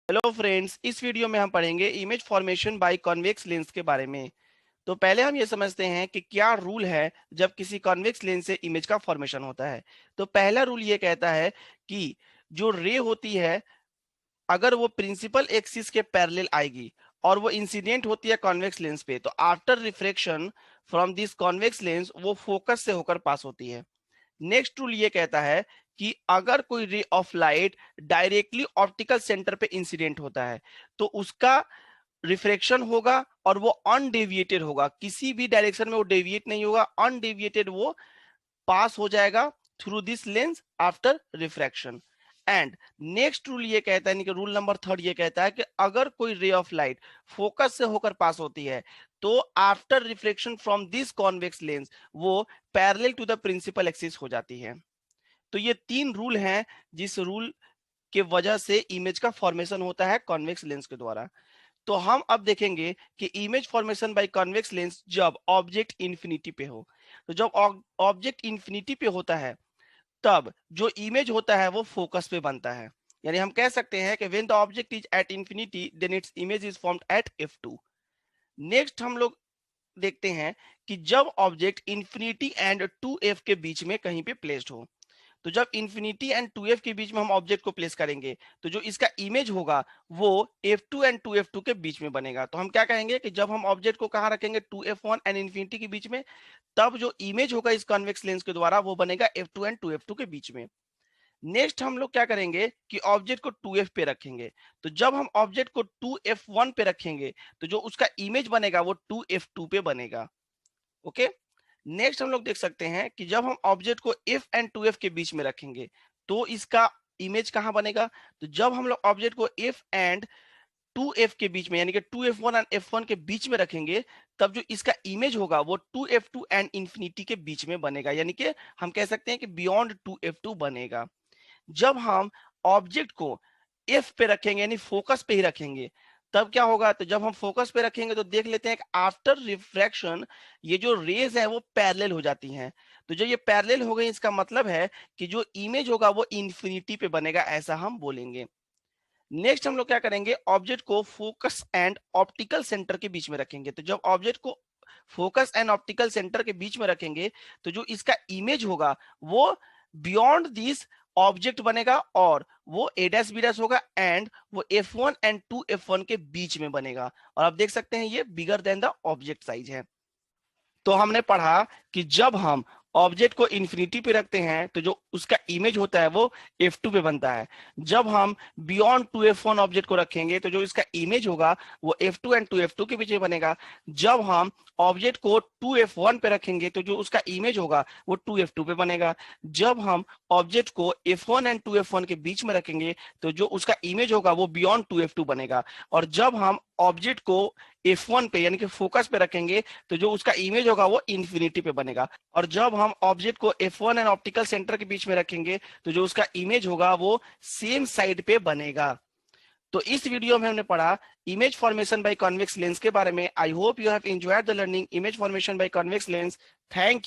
Hello friends, इस video में हम पढ़ेंगे image formation by convex lens के बारे में। तो पहले हम ये समझते हैं कि क्या रूल है जब किसी कॉन्वेक्स लेंस से इमेज का फॉर्मेशन होता है। तो पहला रूल ये कहता है कि जो रे होती है, अगर वो प्रिंसिपल एक्सिस के पैरेलल आएगी और वो इंसिडेंट होती है कॉन्वेक्स लेंस पे, तो after refraction from this convex lens वो फोकस से होकर पास होती है। नेक्स्ट रूल ये कहता है कि अगर कोई ray of light directly optical centre पे इंसिडेंट होता है, तो उसका रिफ्रैक्शन होगा और वो अनडेविएटेड होगा, किसी भी डायरेक्शन में वो डेविएट नहीं होगा, अनडेविएटेड वो पास हो जाएगा through this lens after refraction. And next rule ये कहता है, रूल नंबर थर्ड ये कहता है कि अगर कोई रे ऑफ लाइट फोकस से होकर पास होती है, तो after reflection from this convex lens वो parallel to the principal axis हो जाती है। तो ये तीन रूल हैं जिस रूल के वजह से इमेज का फॉर्मेशन होता है कॉन्वेक्स लेंस के द्वारा। तो हम अब देखेंगे कि image formation by convex lens जब ऑब्जेक्ट इंफिनिटी पे हो। तो जब ऑब्जेक्ट इंफिनिटी पे होता है, तब जो इमेज होता है वो फोकस पे बनता है। यानी हम कह सकते हैं कि when the object is at infinity then its image is formed at f2। Next हम लोग देखते हैं कि जब ऑब्जेक्ट इंफिनिटी एंड 2f के बीच में कहीं पे प्लेस्ड हो। तो जब इंफिनिटी एंड 2f के बीच में हम ऑब्जेक्ट को प्लेस करेंगे, तो जो इसका इमेज होगा वो f2 एंड 2f2 के बीच में बनेगा। तो हम क्या कहेंगे कि जब हम ऑब्जेक्ट को कहाँ रखेंगे, 2f1 एंड इंफिनिटी के बीच में, तब जो इमेज होगा इस कॉन्वेक्स लेंस के द्वारा वो बनेगा f2 एंड 2f2 के बीच में। नेक्स्ट हम लोग क्या करेंगे कि ऑब्जेक्ट को 2f पे रखेंगे। तो जब हम ऑब्जेक्ट को 2f1 पे रखेंगे, तो जो उसका इमेज बनेगा वो 2f2 पे बनेगा। ओके। नेक्स्ट हम लोग देख सकते हैं कि जब हम ऑब्जेक्ट को f एंड 2f के बीच में रखेंगे, तो इसका इमेज कहां बनेगा। तो जब हम लोग ऑब्जेक्ट को f एंड 2f के बीच में, यानी कि 2f1 एंड f1 के बीच में रखेंगे, तब जो इसका इमेज होगा वो 2f2 एंड इंफिनिटी के बीच में बनेगा, यानी कि हम कह सकते हैं कि बियॉन्ड 2f2 बनेगा। जब हम ऑब्जेक्ट को एफ पे रखेंगे यानी फोकस पे ही रखेंगे, तब क्या होगा। तो जब हम फोकस पे रखेंगे तो देख लेते हैं कि आफ्टर रिफ्रैक्शन ये जो रेज है वो पैरेलल हो जाती हैं। तो जो ये पैरेलल हो गई, इसका मतलब है कि जो इमेज होगा वो इंफिनिटी पे बनेगा, ऐसा हम बोलेंगे। नेक्स्ट हम लोग क्या करेंगे, ऑब्जेक्ट को फोकस एंड ऑप्टिकल सेंटर के बीच में रखेंगे। तो जब ऑब्जेक्ट को फोकस एंड ऑप्टिकल सेंटर के बीच में रखेंगे, तो जो इसका इमेज होगा वो बियॉन्ड दिस ऑब्जेक्ट बनेगा और वो a डैश b डैश होगा एंड वो f1 एंड 2f1 के बीच में बनेगा। और आप देख सकते हैं ये bigger than the object size है। तो हमने पढ़ा कि जब हम ऑब्जेक्ट को इंफिनिटी पे रखते हैं, तो जो उसका इमेज होता है वो f2 पे बनता है। जब हम बियॉन्ड 2f1 ऑब्जेक्ट को रखेंगे, तो जो इसका इमेज होगा वो f2 एंड 2f2 के बीच में बनेगा। जब हम ऑब्जेक्ट को 2f1 पे रखेंगे, तो जो उसका इमेज होगा वो 2f2 पे बनेगा। जब हम ऑब्जेक्ट को f1 एंड 2f1 के बीच में रखेंगे, तो जो उसका इमेज होगा वो बियॉन्ड 2f2 बनेगा। और जब हम ऑब्जेक्ट को f1 पे यानी कि फोकस पे रखेंगे, तो जो उसका इमेज होगा वो इंफिनिटी पे बनेगा। और जब हम ऑब्जेक्ट को f1 एंड ऑप्टिकल सेंटर के बीच में रखेंगे, तो जो उसका इमेज होगा वो सेम साइड पे बनेगा। तो इस वीडियो में हमने पढ़ा image formation by convex lens के बारे में। I hope you have enjoyed the learning image formation by convex lens. Thank you.